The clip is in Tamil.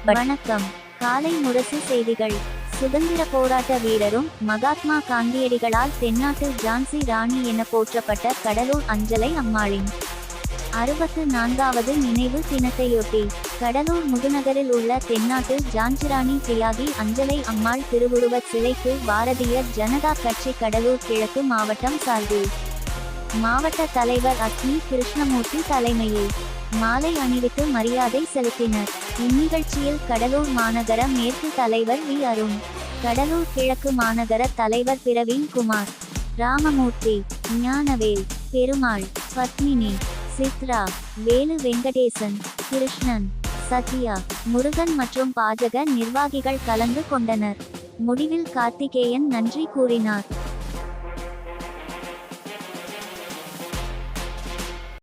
வணக்கம். காலை முரசு செய்திகள். சுதந்திர போராட்ட வீரரும் மகாத்மா காந்தியடிகளால் தென்னாட்டு ஜான்சி ராணி என போற்றப்பட்ட கடலூர் அஞ்சலை அம்மாளின் 64வது நினைவு தினத்தையொட்டி கடலூர் முதுநகரில் உள்ள தென்னாட்டு ஜான்சிராணி தியாகி அஞ்சலை அம்மாள் திருவுருவச் சிலைக்கு பாரதிய ஜனதா கட்சி கடலூர் கிழக்கு மாவட்டம் சார்பில் மாவட்ட தலைவர் அக்னி கிருஷ்ணமூர்த்தி தலைமையில் மாலை அணிவித்து மரியாதை செலுத்தினர். இந்நிகழ்ச்சியில் கடலூர் மாநகர மேற்கு தலைவர் வி அருண், கடலூர் கிழக்கு மாநகர தலைவர் பிரவீன் குமார், ராமமூர்த்தி, ஞானவேல், பெருமாள், பத்மினி, சித்ரா, வேலு வெங்கடேசன், கிருஷ்ணன், சத்யா, முருகன் மற்றும் பாஜக நிர்வாகிகள் கலந்து கொண்டனர். முடிவில் கார்த்திகேயன் நன்றி கூறினார்.